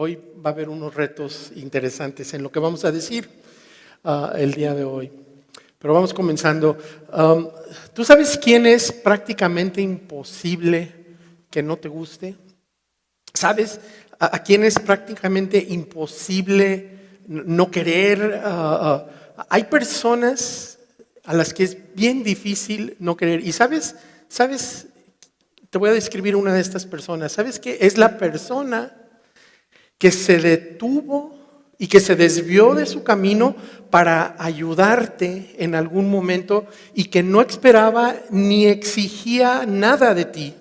Hoy va a haber unos retos interesantes en lo que vamos a decir el día de hoy. Pero vamos comenzando. ¿Tú sabes quién es prácticamente imposible que no te guste? ¿Sabes a quién es prácticamente imposible no querer? Hay personas a las que es bien difícil no querer. Y ¿sabes? Te voy a describir una de estas personas. ¿Sabes qué? Es la persona que se detuvo y que se desvió de su camino para ayudarte en algún momento y que no esperaba ni exigía nada de ti.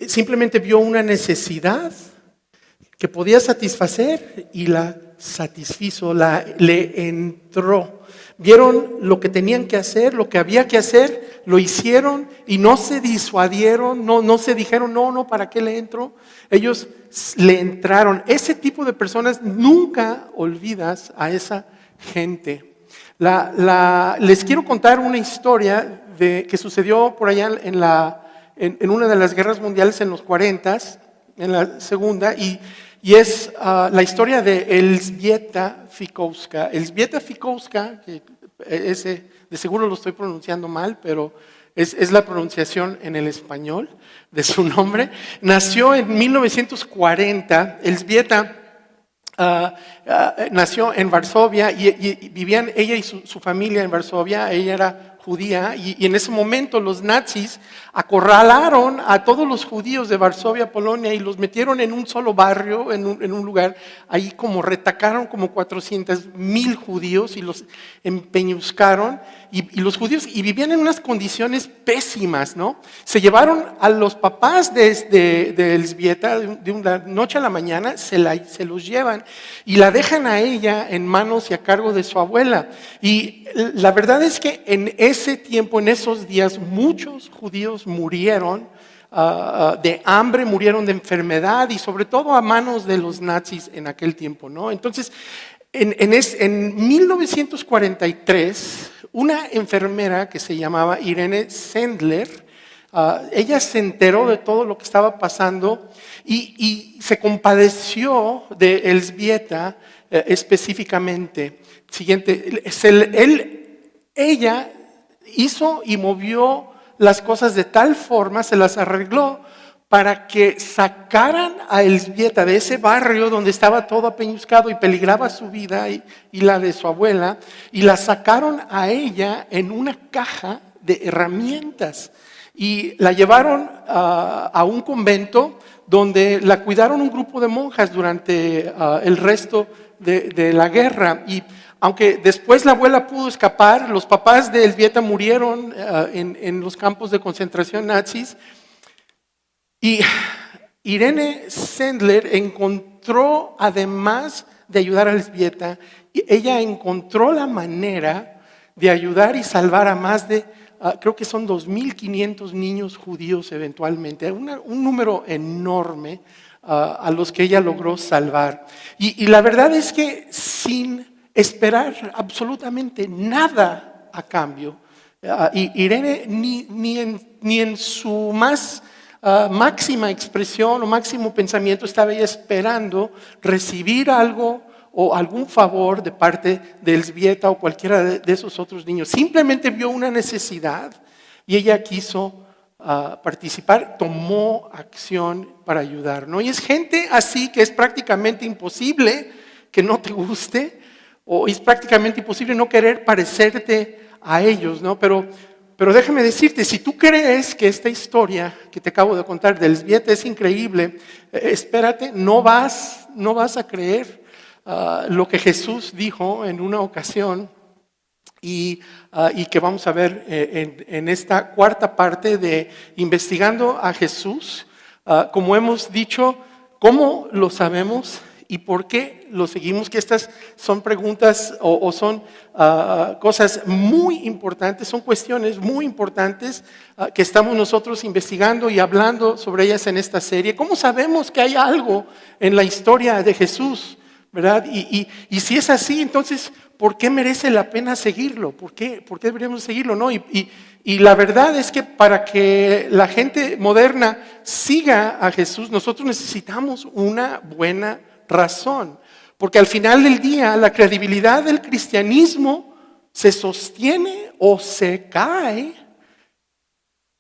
Simplemente vio una necesidad que podía satisfacer y la satisfizo, le entró. Vieron lo que tenían que hacer, lo que había que hacer, lo hicieron y no se disuadieron, no se dijeron, no, ¿para qué le entro? Ellos le entraron. Ese tipo de personas nunca olvidas a esa gente. Les quiero contar una historia que sucedió por allá en una de las guerras mundiales en los 40s, en la segunda, y es la historia de Elżbieta Fikowska. Elżbieta Fikowska, que ese de seguro lo estoy pronunciando mal, pero es la pronunciación en el español de su nombre. Nació en 1940. Elżbieta nació en Varsovia y vivían ella y su familia en Varsovia. Ella era judía y en ese momento los nazis acorralaron a todos los judíos de Varsovia, Polonia, y los metieron en un solo barrio, en un lugar. Ahí como retacaron como 400,000 judíos y los empeñuscaron y los judíos y vivían en unas condiciones pésimas, ¿no? Se llevaron a los papás de Elżbieta de una noche a la mañana, se los llevan y la dejan a ella en manos y a cargo de su abuela. Y la verdad es que en ese tiempo, en esos días, muchos judíos murieron de hambre, murieron de enfermedad y sobre todo a manos de los nazis en aquel tiempo, ¿no? Entonces, en 1943, una enfermera que se llamaba Irene Sendler, ella se enteró de todo lo que estaba pasando y se compadeció de Elżbieta específicamente. Siguiente, ella hizo y movió las cosas de tal forma, se las arregló para que sacaran a Elżbieta de ese barrio donde estaba todo apeñuscado y peligraba su vida y la de su abuela, y la sacaron a ella en una caja de herramientas y la llevaron a un convento donde la cuidaron un grupo de monjas durante el resto de la guerra. Y aunque después la abuela pudo escapar, los papás de Elżbieta murieron en los campos de concentración nazis. Y Irene Sendler encontró, además de ayudar a Elżbieta, ella encontró la manera de ayudar y salvar a más de, creo que son 2,500 niños judíos eventualmente, un número enorme a los que ella logró salvar. Y la verdad es que sin esperar absolutamente nada a cambio, Irene ni en su más máxima expresión o máximo pensamiento estaba ella esperando recibir algo o algún favor de parte de Elżbieta o cualquiera de esos otros niños. Simplemente vio una necesidad y ella quiso participar, tomó acción para ayudar, ¿no? Y es gente así que es prácticamente imposible que no te guste o es prácticamente imposible no querer parecerte a ellos, ¿no? Pero déjame decirte, si tú crees que esta historia que te acabo de contar de Elżbieta es increíble, espérate, no vas a creer lo que Jesús dijo en una ocasión y que vamos a ver en esta cuarta parte de Investigando a Jesús. Como hemos dicho, ¿cómo lo sabemos y por qué lo seguimos? Que estas son preguntas o son cosas muy importantes, son cuestiones muy importantes que estamos nosotros investigando y hablando sobre ellas en esta serie. ¿Cómo sabemos que hay algo en la historia de Jesús? ¿Verdad? Y si es así, entonces, ¿por qué merece la pena seguirlo? ¿Por qué deberíamos seguirlo? ¿No? Y la verdad es que para que la gente moderna siga a Jesús, nosotros necesitamos una buena razón. Porque al final del día la credibilidad del cristianismo se sostiene o se cae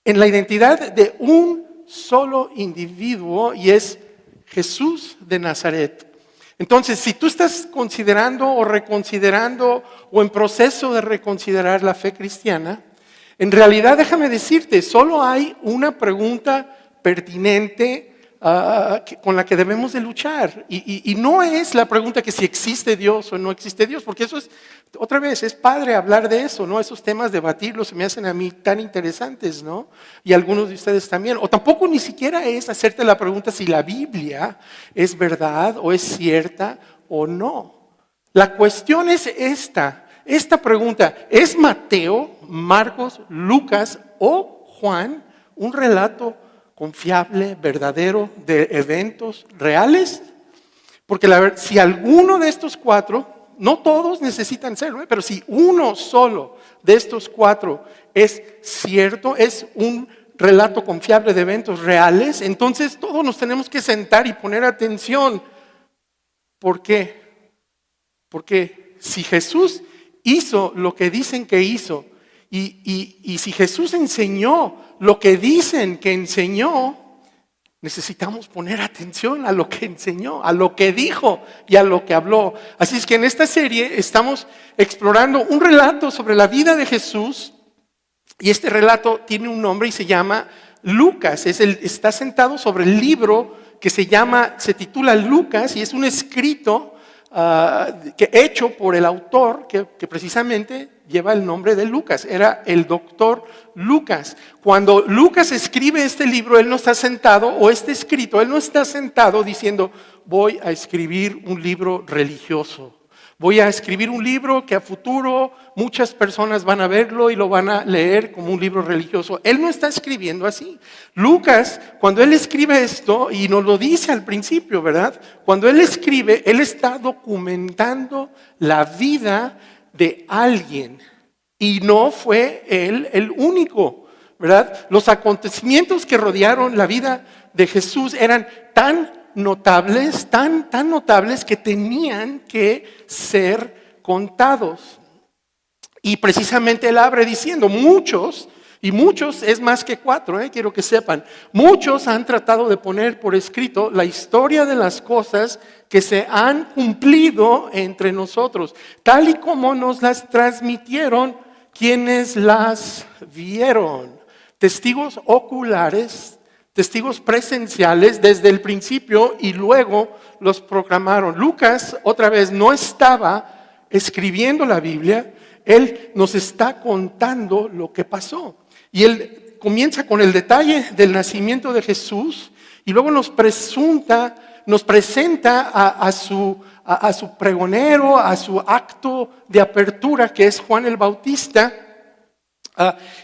en la identidad de un solo individuo y es Jesús de Nazaret. Entonces, si tú estás considerando o reconsiderando o en proceso de reconsiderar la fe cristiana, en realidad déjame decirte, solo hay una pregunta pertinente con la que debemos de luchar. Y no es la pregunta que si existe Dios o no existe Dios, porque eso es, otra vez, es padre hablar de eso, ¿no? Esos temas, debatirlos, se me hacen a mí tan interesantes, ¿no? Y algunos de ustedes también. O tampoco ni siquiera es hacerte la pregunta si la Biblia es verdad o es cierta o no. La cuestión es esta pregunta: ¿es Mateo, Marcos, Lucas o Juan un relato confiable, verdadero, de eventos reales? Porque si alguno de estos cuatro, no todos necesitan serlo, pero si uno solo de estos cuatro es cierto, es un relato confiable de eventos reales, entonces todos nos tenemos que sentar y poner atención. ¿Por qué? Porque si Jesús hizo lo que dicen que hizo, y si Jesús enseñó lo que dicen que enseñó, necesitamos poner atención a lo que enseñó, a lo que dijo y a lo que habló. Así es que en esta serie estamos explorando un relato sobre la vida de Jesús, y este relato tiene un nombre y se llama Lucas. Está sentado sobre el libro que se titula Lucas, y es un escrito hecho por el autor que precisamente lleva el nombre de Lucas. Era el doctor Lucas. Cuando Lucas escribe este libro, él no está sentado, o este escrito, él no está sentado diciendo: voy a escribir un libro religioso, voy a escribir un libro que a futuro muchas personas van a verlo y lo van a leer como un libro religioso. Él no está escribiendo así. Lucas, cuando él escribe esto, y nos lo dice al principio, ¿verdad? Cuando él escribe, él está documentando la vida de alguien. Y no fue él el único, ¿verdad? Los acontecimientos que rodearon la vida de Jesús eran tan notables, tan notables, que tenían que ser contados. Y precisamente él abre diciendo: muchos, y muchos es más que cuatro, quiero que sepan, muchos han tratado de poner por escrito la historia de las cosas que se han cumplido entre nosotros, tal y como nos las transmitieron quienes las vieron, testigos oculares, testigos presenciales desde el principio, y luego los proclamaron. Lucas, otra vez, no estaba escribiendo la Biblia, él nos está contando lo que pasó. Y él comienza con el detalle del nacimiento de Jesús, y luego nos presenta a su pregonero, a su acto de apertura, que es Juan el Bautista,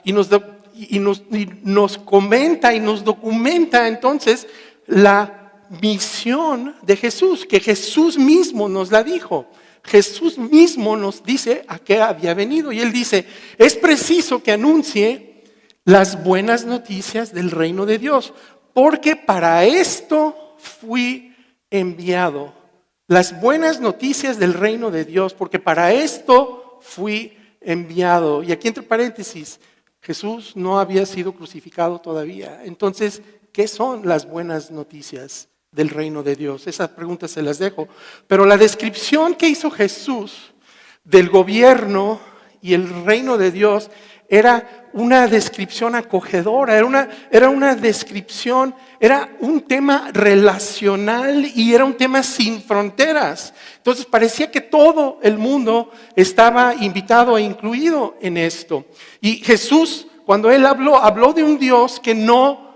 y nos comenta y nos documenta entonces la misión de Jesús, que Jesús mismo nos la dijo. Jesús mismo nos dice a qué había venido, y él dice: es preciso que anuncie las buenas noticias del reino de Dios, porque para esto fui enviado. Las buenas noticias del reino de Dios, porque para esto fui enviado. Y aquí entre paréntesis, Jesús no había sido crucificado todavía. Entonces, ¿qué son las buenas noticias del reino de Dios? Esas preguntas se las dejo. Pero la descripción que hizo Jesús del gobierno y el reino de Dios era una descripción acogedora, era una descripción, era un tema relacional y era un tema sin fronteras. Entonces parecía que todo el mundo estaba invitado e incluido en esto. Y Jesús, cuando él habló de un Dios que no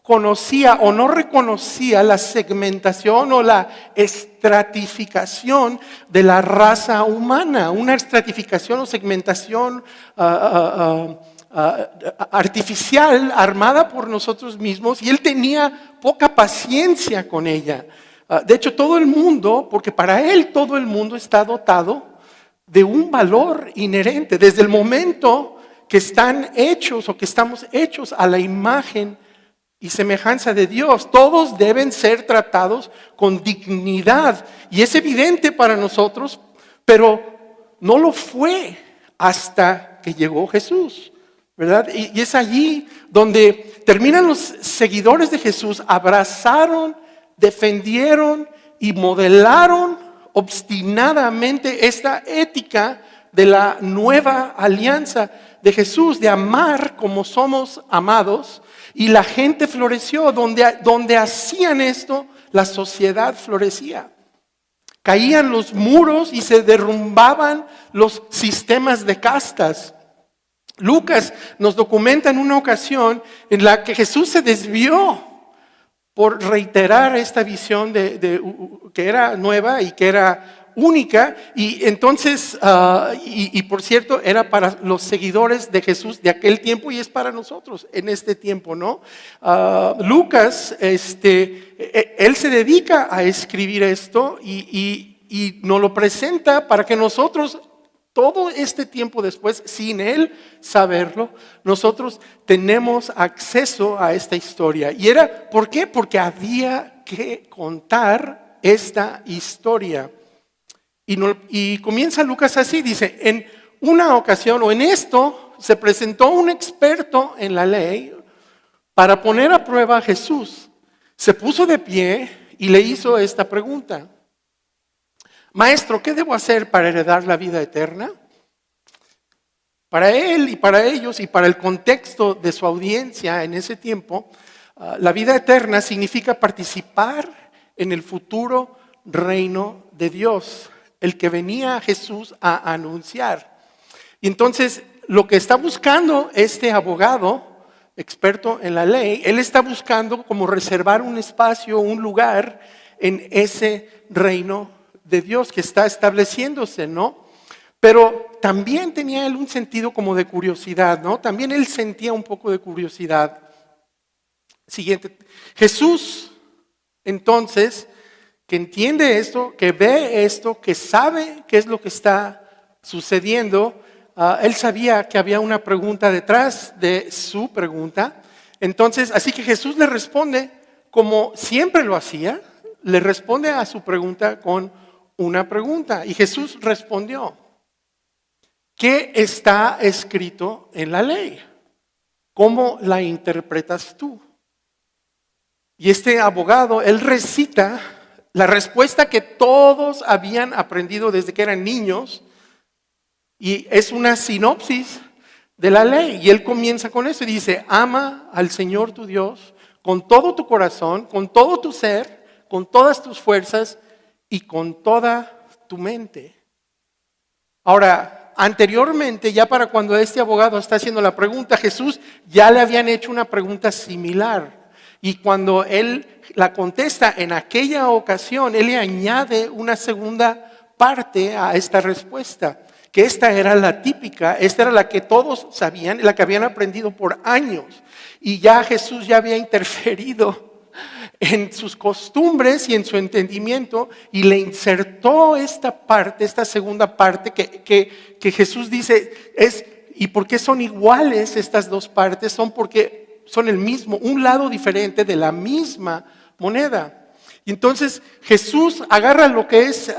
conocía o no reconocía la segmentación o la estratificación de la raza humana, una estratificación o segmentación artificial armada por nosotros mismos, y él tenía poca paciencia con ella. De hecho, todo el mundo, porque para él todo el mundo está dotado de un valor inherente, desde el momento que están hechos o que estamos hechos a la imagen y semejanza de Dios. Todos deben ser tratados con dignidad. Y es evidente para nosotros, pero no lo fue hasta que llegó Jesús, ¿verdad? Y es allí donde terminan los seguidores de Jesús, abrazaron, defendieron y modelaron obstinadamente esta ética de la nueva alianza de Jesús, de amar como somos amados. Y la gente floreció. Donde hacían esto, la sociedad florecía. Caían los muros y se derrumbaban los sistemas de castas. Lucas nos documenta en una ocasión en la que Jesús se desvió por reiterar esta visión que era nueva y que era única, y entonces, y por cierto, era para los seguidores de Jesús de aquel tiempo y es para nosotros en este tiempo, ¿no? Lucas, él se dedica a escribir esto y nos lo presenta para que nosotros, todo este tiempo después, sin él saberlo, nosotros tenemos acceso a esta historia. ¿Y era por qué? Porque que contar esta historia. Y comienza Lucas así, dice, en una ocasión o en esto se presentó un experto en la ley para poner a prueba a Jesús. Se puso de pie y le hizo esta pregunta: Maestro, ¿qué debo hacer para heredar la vida eterna? Para él y para ellos y para el contexto de su audiencia en ese tiempo, la vida eterna significa participar en el futuro reino de Dios, el que venía Jesús a anunciar. Y entonces, lo que está buscando este abogado, experto en la ley, él está buscando como reservar un espacio, un lugar en ese reino de Dios que está estableciéndose, ¿no? Pero también tenía él un sentido como de curiosidad, ¿no? También él sentía un poco de curiosidad. Siguiente. Jesús, entonces, que entiende esto, que ve esto, que sabe qué es lo que está sucediendo, él sabía que había una pregunta detrás de su pregunta. Entonces, así que Jesús le responde como siempre lo hacía, le responde a su pregunta con una pregunta. Y Jesús respondió: ¿qué está escrito en la ley? ¿Cómo la interpretas tú? Y este abogado, él recita la respuesta que todos habían aprendido desde que eran niños, y es una sinopsis de la ley. Y él comienza con eso y dice: ama al Señor tu Dios con todo tu corazón, con todo tu ser, con todas tus fuerzas y con toda tu mente. Ahora, anteriormente, ya para cuando este abogado está haciendo la pregunta, Jesús ya le habían hecho una pregunta similar. Y cuando él la contesta en aquella ocasión, él le añade una segunda parte a esta respuesta, que esta era la típica, esta era la que todos sabían, la que habían aprendido por años. Y ya Jesús ya había interferido en sus costumbres y en su entendimiento, y le insertó esta parte, esta segunda parte que Jesús dice es, ¿y por qué son iguales estas dos partes? Son porque son el mismo, un lado diferente de la misma moneda. Y entonces Jesús agarra lo que es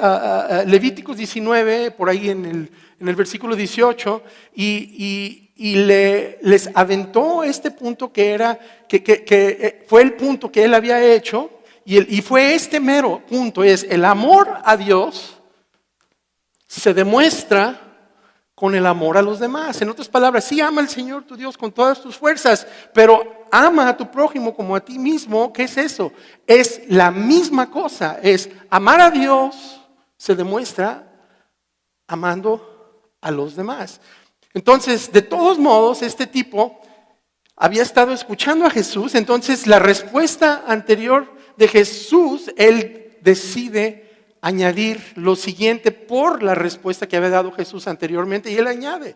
Levíticos 19, por ahí en el versículo 18, y les aventó este punto que fue el punto que él había hecho, y fue este mero punto: es el amor a Dios se demuestra con el amor a los demás. En otras palabras, sí, ama al Señor tu Dios con todas tus fuerzas, pero ama a tu prójimo como a ti mismo. ¿Qué es eso? Es la misma cosa. Es amar a Dios se demuestra amando a los demás. Entonces, de todos modos, este tipo había estado escuchando a Jesús. Entonces, la respuesta anterior de Jesús, él decide añadir lo siguiente por la respuesta que había dado Jesús anteriormente, y él añade: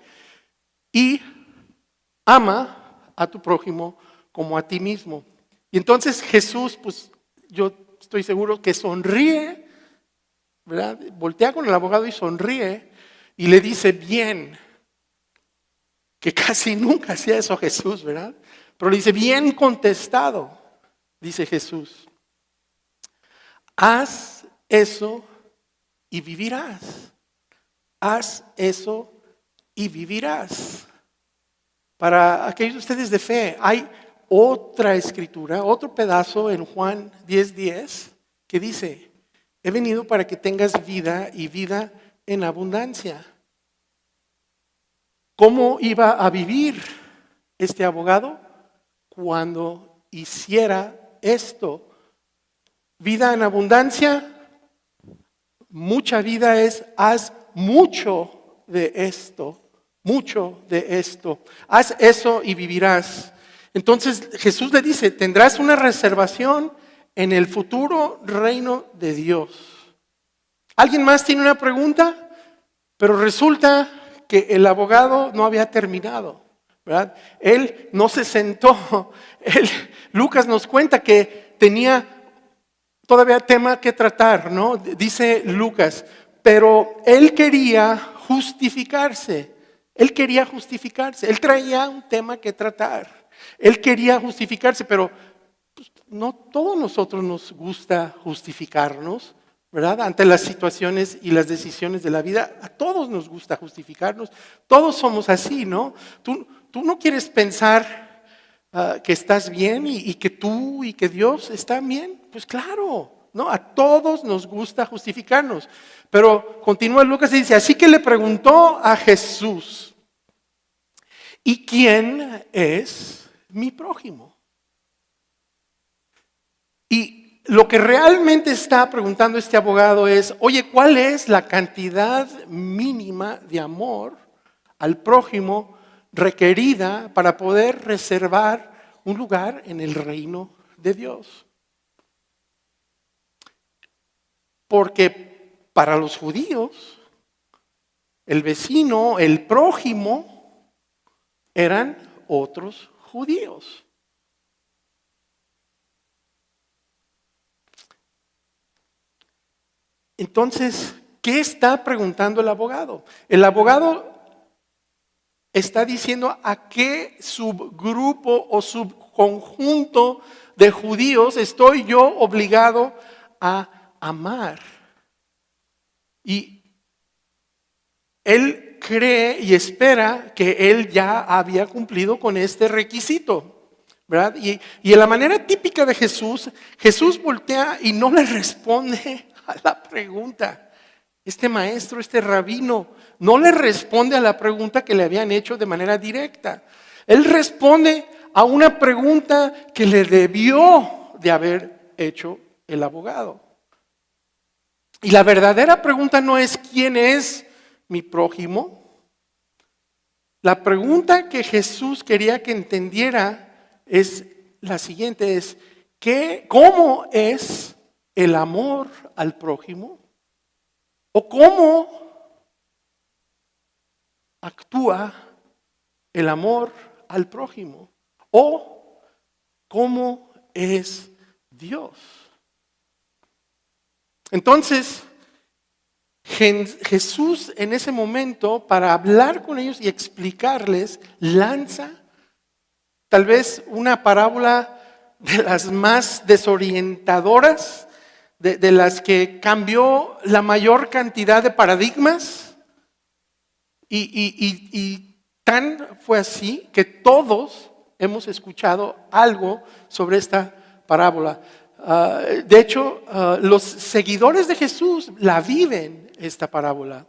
y ama a tu prójimo como a ti mismo. Y entonces Jesús, pues yo estoy seguro que sonríe, ¿verdad? Voltea con el abogado y sonríe y le dice: bien, que casi nunca hacía eso Jesús, ¿verdad? Pero le dice, bien contestado, dice Jesús. Haz eso y vivirás. Haz eso y vivirás. Para aquellos de ustedes de fe, hay otra escritura, otro pedazo en Juan 10:10 que dice, he venido para que tengas vida y vida en abundancia. ¿Cómo iba a vivir este abogado? Cuando hiciera esto. Vida en abundancia, mucha vida es, haz mucho de esto, mucho de esto. Haz eso y vivirás. Entonces Jesús le dice, tendrás una reservación en el futuro reino de Dios. ¿Alguien más tiene una pregunta? Pero resulta que el abogado no había terminado, ¿verdad? Él no se sentó. Lucas nos cuenta que tenía todavía tema que tratar, ¿no? Dice Lucas, pero él quería justificarse. Él quería justificarse. Él traía un tema que tratar. Él quería justificarse, pero pues, no todos nosotros nos gusta justificarnos, ¿verdad? Ante las situaciones y las decisiones de la vida, a todos nos gusta justificarnos. Todos somos así, ¿no? Tú no quieres pensar que estás bien y que tú y que Dios están bien. Pues claro, ¿no? A todos nos gusta justificarnos. Pero continúa Lucas y dice, así que le preguntó a Jesús, ¿y quién es mi prójimo? Y lo que realmente está preguntando este abogado es, oye, ¿cuál es la cantidad mínima de amor al prójimo requerida para poder reservar un lugar en el reino de Dios? Porque para los judíos, el vecino, el prójimo, eran otros judíos. Entonces, ¿qué está preguntando el abogado? El abogado está diciendo a qué subgrupo o subconjunto de judíos estoy yo obligado a amar. Y él cree y espera que él ya había cumplido con este requisito, ¿verdad? Y en la manera típica de Jesús, Jesús voltea y no le responde a la pregunta. Este maestro, este rabino, no le responde a la pregunta que le habían hecho de manera directa. Él responde a una pregunta que le debió de haber hecho el abogado. Y la verdadera pregunta no es ¿quién es mi prójimo? La pregunta que Jesús quería que entendiera es la siguiente, es ¿cómo es el amor al prójimo? ¿O cómo actúa el amor al prójimo? ¿O cómo es Dios? Entonces, Jesús en ese momento, para hablar con ellos y explicarles, lanza tal vez una parábola de las más desorientadoras, de las que cambió la mayor cantidad de paradigmas y tan fue así que todos hemos escuchado algo sobre esta parábola. De hecho, los seguidores de Jesús la viven esta parábola.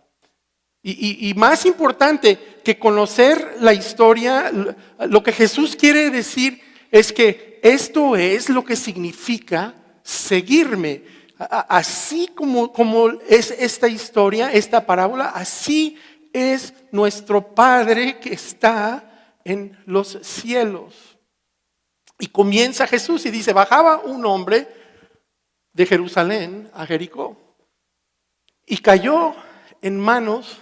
Y más importante que conocer la historia, lo que Jesús quiere decir es que esto es lo que significa seguirme. Así como es esta historia, esta parábola, así es nuestro Padre que está en los cielos. Y comienza Jesús y dice, bajaba un hombre de Jerusalén a Jericó y cayó en manos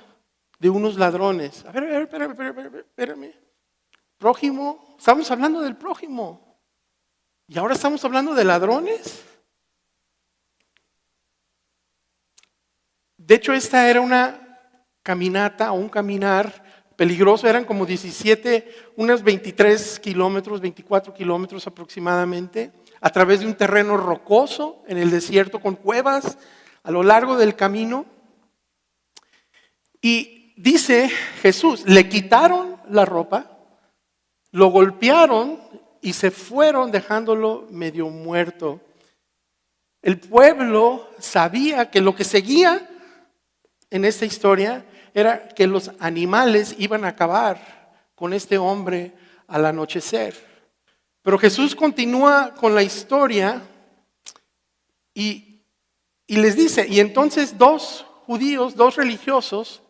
de unos ladrones. A ver, espérame. Prójimo, estamos hablando del prójimo. Y ahora estamos hablando de ladrones. De hecho, esta era una caminata o un caminar peligroso, eran como 17, unos 23 kilómetros, 24 kilómetros aproximadamente, a través de un terreno rocoso en el desierto con cuevas a lo largo del camino. Y dice Jesús, le quitaron la ropa, lo golpearon y se fueron dejándolo medio muerto. El pueblo sabía que lo que seguía en esta historia era que los animales iban a acabar con este hombre al anochecer. Pero Jesús continúa con la historia y les dice, y entonces dos religiosos,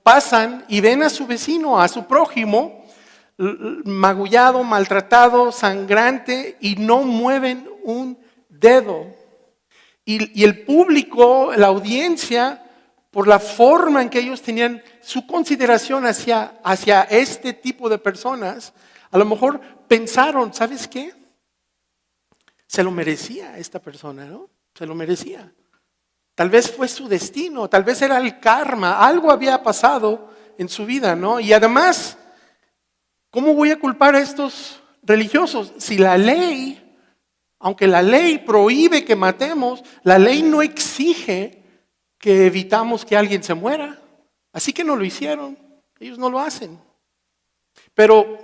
pasan y ven a su vecino, a su prójimo, magullado, maltratado, sangrante, y no mueven un dedo. Y el público, la audiencia, por la forma en que ellos tenían su consideración hacia este tipo de personas, a lo mejor pensaron, ¿sabes qué? Se lo merecía esta persona, ¿no? Se lo merecía. Tal vez fue su destino, tal vez era el karma, algo había pasado en su vida, ¿no? Y además, ¿cómo voy a culpar a estos religiosos? Si la ley, aunque la ley prohíbe que matemos, la ley no exige que evitamos que alguien se muera. Así que no lo hicieron, ellos no lo hacen. Pero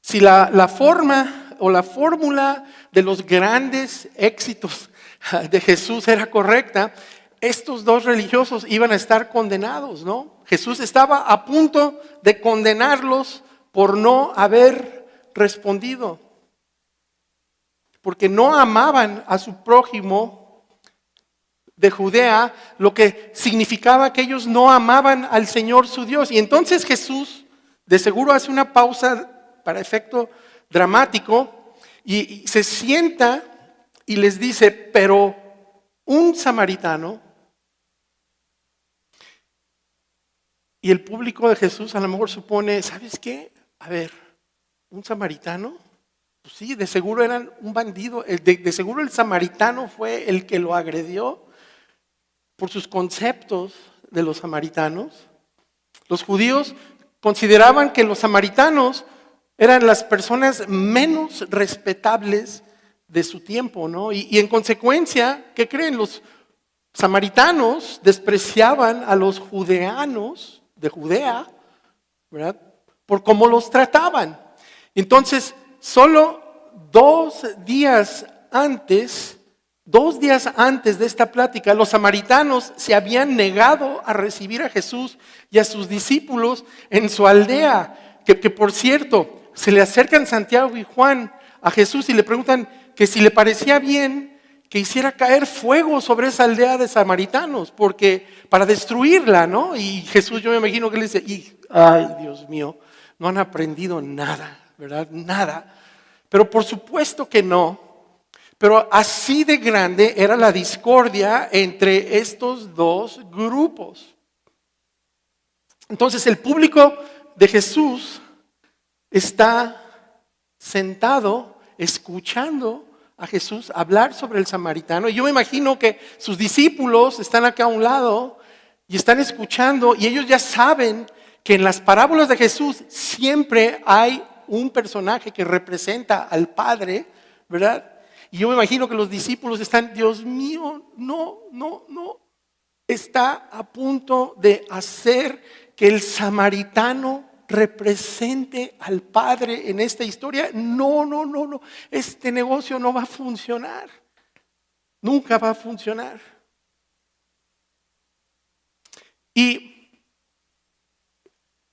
si la forma o la fórmula de los grandes éxitos de Jesús era correcta, estos dos religiosos iban a estar condenados, ¿no? Jesús estaba a punto de condenarlos por no haber respondido, porque no amaban a su prójimo de Judea, lo que significaba que ellos no amaban al Señor su Dios. Y entonces Jesús de seguro hace una pausa para efecto dramático y se sienta y les dice, pero un samaritano, y el público de Jesús a lo mejor supone, ¿sabes qué? A ver, ¿un samaritano? Pues sí, de seguro eran un bandido, de seguro el samaritano fue el que lo agredió por sus conceptos de los samaritanos. Los judíos consideraban que los samaritanos eran las personas menos respetables de su tiempo, ¿no? Y en consecuencia, ¿qué creen? Los samaritanos despreciaban a los judeanos de Judea, ¿verdad? Por cómo los trataban. Entonces, solo 2 días antes de esta plática, los samaritanos se habían negado a recibir a Jesús y a sus discípulos en su aldea, que por cierto, se le acercan Santiago y Juan a Jesús y le preguntan que si le parecía bien que hiciera caer fuego sobre esa aldea de samaritanos, porque para destruirla, ¿no? Y Jesús, yo me imagino que le dice, ay, Dios mío, no han aprendido nada, ¿verdad? Nada. Pero por supuesto que no. Pero así de grande era la discordia entre estos dos grupos. Entonces el público de Jesús está sentado escuchando a Jesús hablar sobre el samaritano. Y yo me imagino que sus discípulos están acá a un lado y están escuchando y ellos ya saben que en las parábolas de Jesús siempre hay un personaje que representa al Padre, ¿verdad? Y yo me imagino que los discípulos están, Dios mío, no, está a punto de hacer que el samaritano represente al Padre en esta historia. No, este negocio no va a funcionar, nunca va a funcionar. Y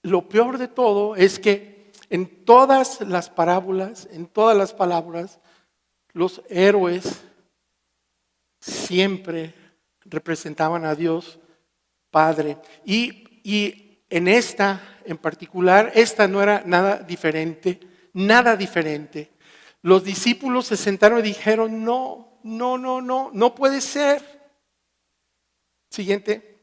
lo peor de todo es que en todas las parábolas, en todas las palabras, los héroes siempre representaban a Dios Padre. Y en esta en particular, esta no era nada diferente. Los discípulos se sentaron y dijeron, no puede ser. Siguiente.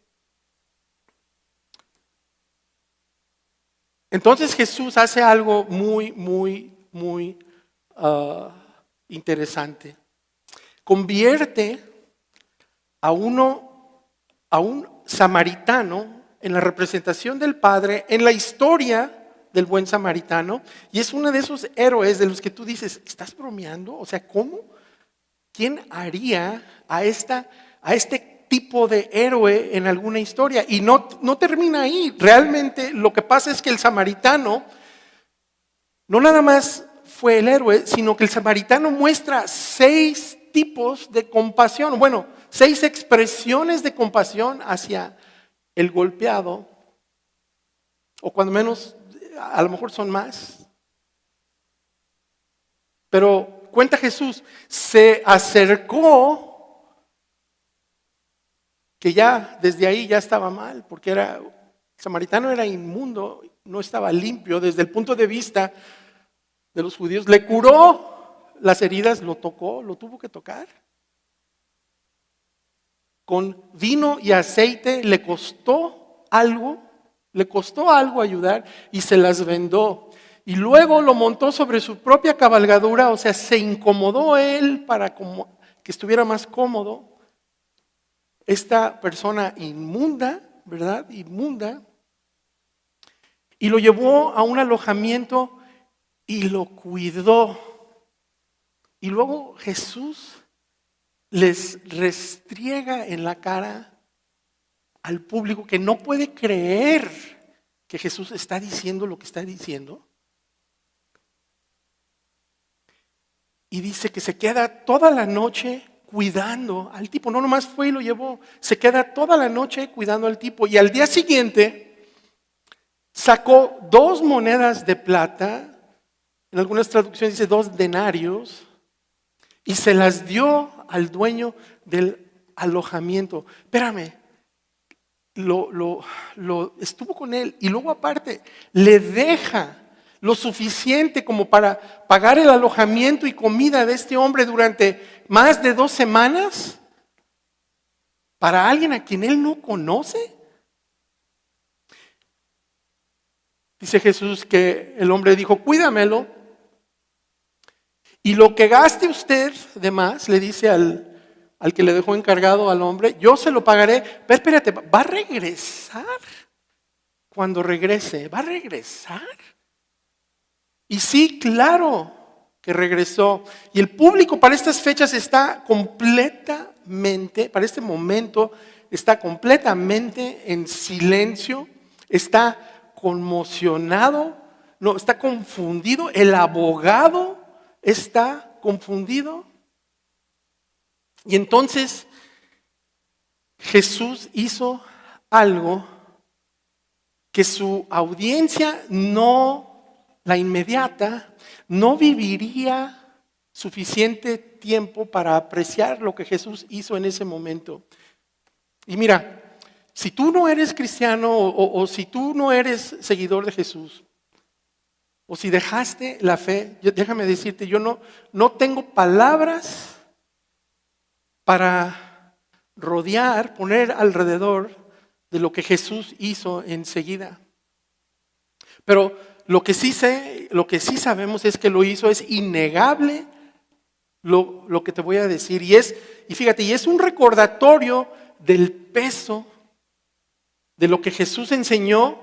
Entonces Jesús hace algo muy interesante. Convierte a un samaritano en la representación del Padre, en la historia del buen samaritano, y es uno de esos héroes de los que tú dices, ¿estás bromeando? O sea, ¿cómo? ¿Quién haría a este tipo de héroe en alguna historia? Y no termina ahí. Realmente lo que pasa es que el samaritano no nada más fue el héroe, sino que el samaritano muestra 6 tipos de compasión, bueno, 6 expresiones de compasión hacia el golpeado, o cuando menos, a lo mejor son más. Pero cuenta Jesús, se acercó, que ya desde ahí ya estaba mal, porque el samaritano era inmundo, no estaba limpio desde el punto de vista de los judíos. Le curó las heridas, lo tocó, lo tuvo que tocar. Con vino y aceite le costó algo ayudar y se las vendó. Y luego lo montó sobre su propia cabalgadura, o sea, se incomodó él para que estuviera más cómodo. Esta persona inmunda, ¿verdad? Inmunda. Y lo llevó a un alojamiento y lo cuidó. Y luego Jesús les restriega en la cara al público que no puede creer que Jesús está diciendo lo que está diciendo. Y dice que se queda toda la noche cuidando al tipo. No nomás fue y lo llevó, se queda toda la noche cuidando al tipo. Y al día siguiente sacó 2 monedas de plata, en algunas traducciones dice 2 denarios, y se las dio al dueño del alojamiento. Espérame, estuvo con él y luego aparte le deja lo suficiente como para pagar el alojamiento y comida de este hombre durante más de 2 semanas para alguien a quien él no conoce. Dice Jesús que el hombre dijo, cuídamelo, y lo que gaste usted de más, le dice al que le dejó encargado al hombre, yo se lo pagaré. Pero espérate, ¿va a regresar? Cuando regrese, ¿va a regresar? Y sí, claro que regresó. Y el público para estas fechas está completamente, para este momento, está completamente en silencio, está conmocionado, no, está confundido. El abogado está confundido. Y entonces Jesús hizo algo que su audiencia la inmediata, no viviría suficiente tiempo para apreciar lo que Jesús hizo en ese momento. Y mira, si tú no eres cristiano o si tú no eres seguidor de Jesús, o si dejaste la fe, déjame decirte, yo no tengo palabras para poner alrededor de lo que Jesús hizo enseguida. Pero lo que sí sabemos es que lo hizo, es innegable lo que te voy a decir. Y fíjate, y es un recordatorio del peso de lo que Jesús enseñó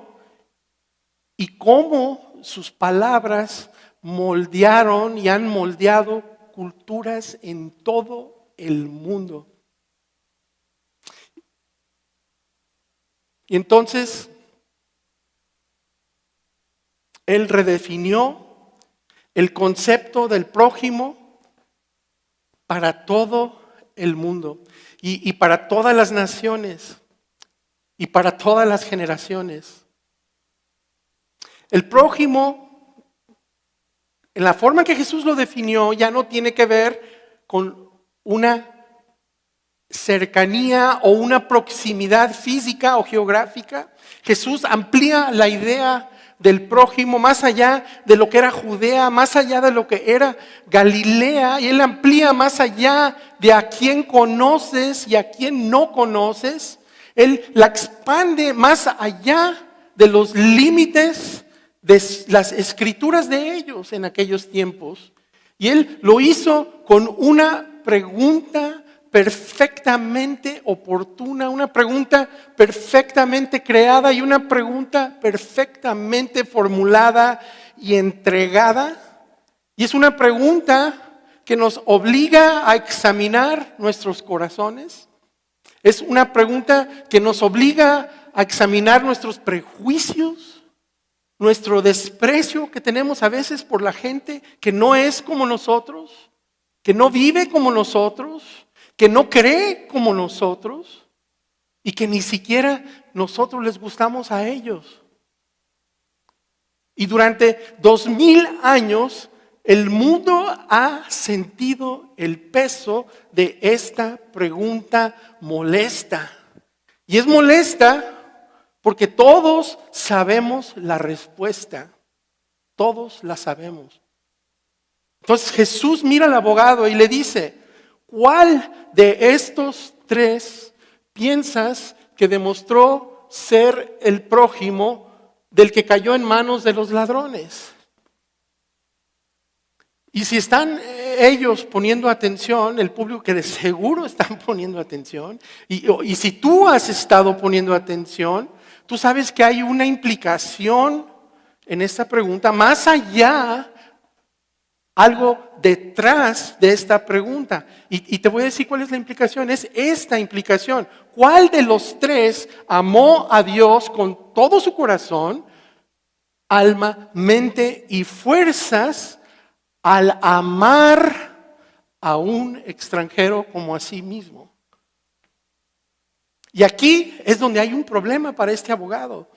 y cómo sus palabras moldearon y han moldeado culturas en todo el mundo. Y entonces Él redefinió el concepto del prójimo para todo el mundo y para todas las naciones y para todas las generaciones. El prójimo, en la forma que Jesús lo definió, ya no tiene que ver con una cercanía o una proximidad física o geográfica. Jesús amplía la idea del prójimo más allá de lo que era Judea, más allá de lo que era Galilea, y Él amplía más allá de a quién conoces y a quién no conoces. Él la expande más allá de los límites de las escrituras de ellos en aquellos tiempos. Y Él lo hizo con una pregunta perfectamente oportuna, una pregunta perfectamente creada y una pregunta perfectamente formulada y entregada. Y es una pregunta que nos obliga a examinar nuestros corazones. Es una pregunta que nos obliga a examinar nuestros prejuicios, nuestro desprecio que tenemos a veces por la gente que no es como nosotros, que no vive como nosotros, que no cree como nosotros y que ni siquiera nosotros les gustamos a ellos. Y durante 2000 años el mundo ha sentido el peso de esta pregunta molesta. Y es molesta porque todos sabemos la respuesta. Todos la sabemos. Entonces Jesús mira al abogado y le dice, ¿cuál de estos tres piensas que demostró ser el prójimo del que cayó en manos de los ladrones? Y si están ellos poniendo atención, el público que de seguro están poniendo atención, y si tú has estado poniendo atención, tú sabes que hay una implicación en esta pregunta, más allá, algo detrás de esta pregunta. Y te voy a decir cuál es la implicación, es esta implicación. ¿Cuál de los tres amó a Dios con todo su corazón, alma, mente y fuerzas al amar a un extranjero como a sí mismo? Y aquí es donde hay un problema para este abogado.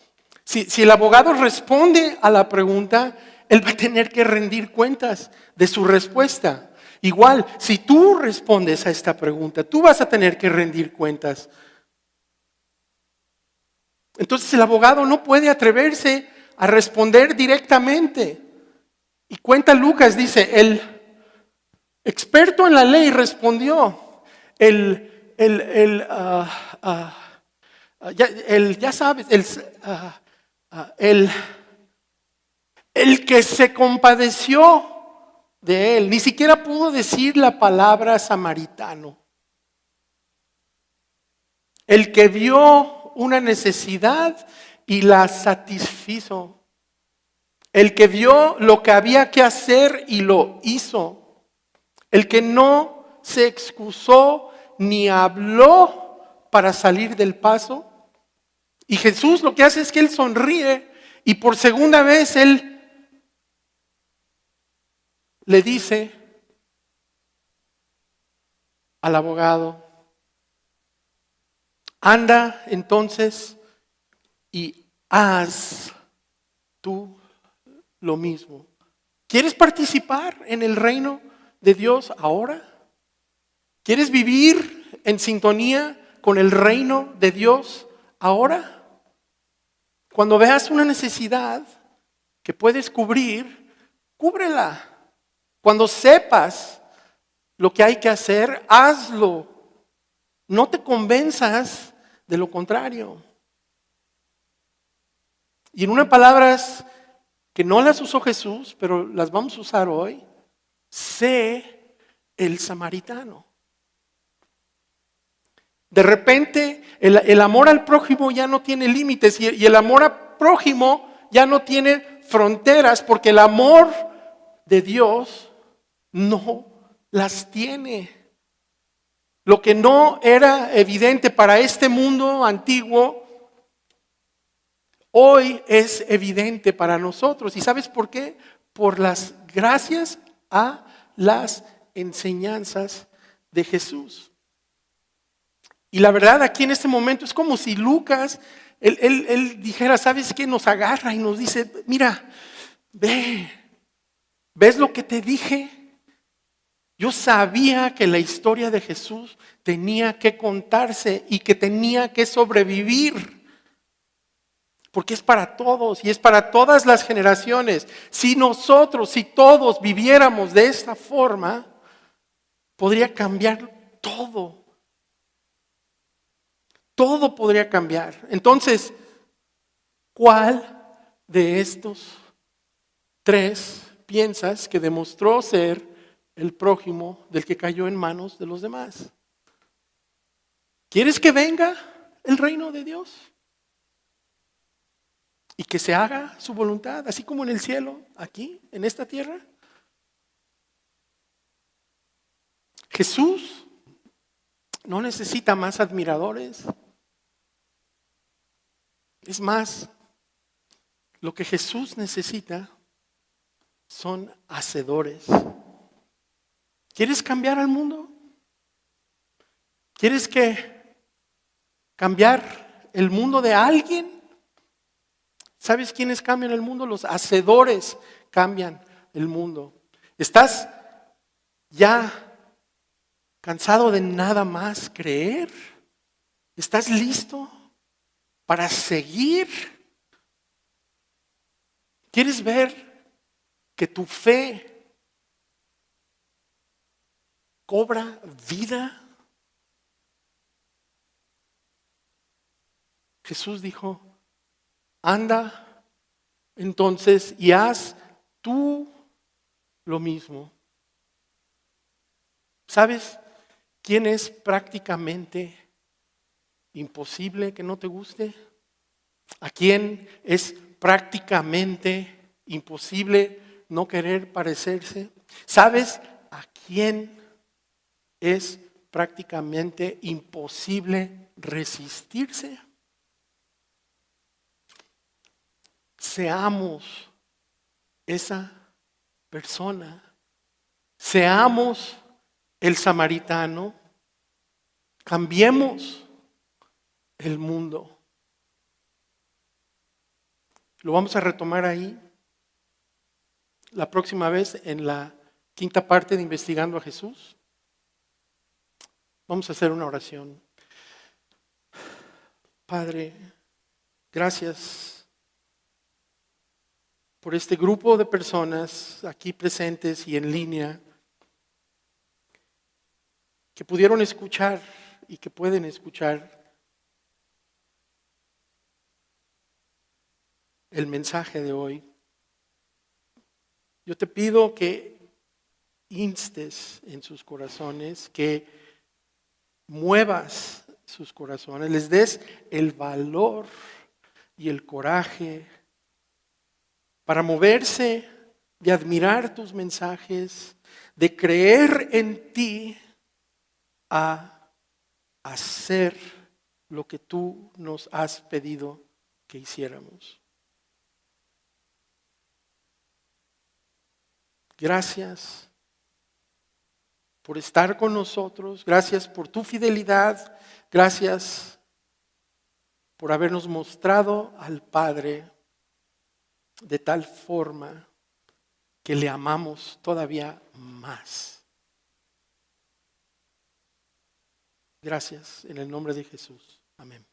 Si el abogado responde a la pregunta, él va a tener que rendir cuentas de su respuesta. Igual, si tú respondes a esta pregunta, tú vas a tener que rendir cuentas. Entonces el abogado no puede atreverse a responder directamente. Y cuenta Lucas, dice, el experto en la ley respondió, ya sabes, el que se compadeció de él, ni siquiera pudo decir la palabra samaritano. El que vio una necesidad y la satisfizo. El que vio lo que había que hacer y lo hizo. El que no se excusó ni habló para salir del paso. Y Jesús lo que hace es que Él sonríe y por segunda vez Él le dice al abogado, anda entonces y haz tú lo mismo. ¿Quieres participar en el reino de Dios ahora? ¿Quieres vivir en sintonía con el reino de Dios ahora? Cuando veas una necesidad que puedes cubrir, cúbrela. Cuando sepas lo que hay que hacer, hazlo. No te convenzas de lo contrario. Y en unas palabras que no las usó Jesús, pero las vamos a usar hoy, sé el samaritano. De repente el amor al prójimo ya no tiene límites y el amor al prójimo ya no tiene fronteras porque el amor de Dios no las tiene. Lo que no era evidente para este mundo antiguo, hoy es evidente para nosotros. ¿Y sabes por qué? Por las gracias a las enseñanzas de Jesús. Y la verdad aquí en este momento es como si Lucas, él dijera, ¿sabes qué? Nos agarra y nos dice, mira, ¿ves lo que te dije? Yo sabía que la historia de Jesús tenía que contarse y que tenía que sobrevivir. Porque es para todos y es para todas las generaciones. Si todos viviéramos de esta forma, podría cambiar todo. Todo podría cambiar. Entonces, ¿cuál de estos tres piensas que demostró ser el prójimo del que cayó en manos de los demás? ¿Quieres que venga el reino de Dios? Y que se haga su voluntad, así como en el cielo, aquí, en esta tierra. Jesús no necesita más admiradores. Es más, lo que Jesús necesita son hacedores. ¿Quieres cambiar al mundo? ¿Quieres cambiar el mundo de alguien? ¿Sabes quiénes cambian el mundo? Los hacedores cambian el mundo. ¿Estás ya cansado de nada más creer? ¿Estás listo para seguir? ¿Quieres ver que tu fe cobra vida? Jesús dijo, anda entonces y haz tú lo mismo. ¿Sabes quién es prácticamente imposible que no te guste? ¿A quién es prácticamente imposible no querer parecerse? ¿Sabes a quién es prácticamente imposible resistirse? Seamos esa persona. Seamos el samaritano. Cambiemos el mundo. Lo vamos a retomar ahí la próxima vez en la quinta parte de Investigando a Jesús. Vamos a hacer una oración. Padre, gracias por este grupo de personas aquí presentes y en línea que pudieron escuchar y que pueden escuchar el mensaje de hoy. Yo te pido que instes en sus corazones, que muevas sus corazones, les des el valor y el coraje para moverse, de admirar tus mensajes, de creer en ti, a hacer lo que tú nos has pedido que hiciéramos. Gracias por estar con nosotros, gracias por tu fidelidad, gracias por habernos mostrado al Padre de tal forma que le amamos todavía más. Gracias en el nombre de Jesús. Amén.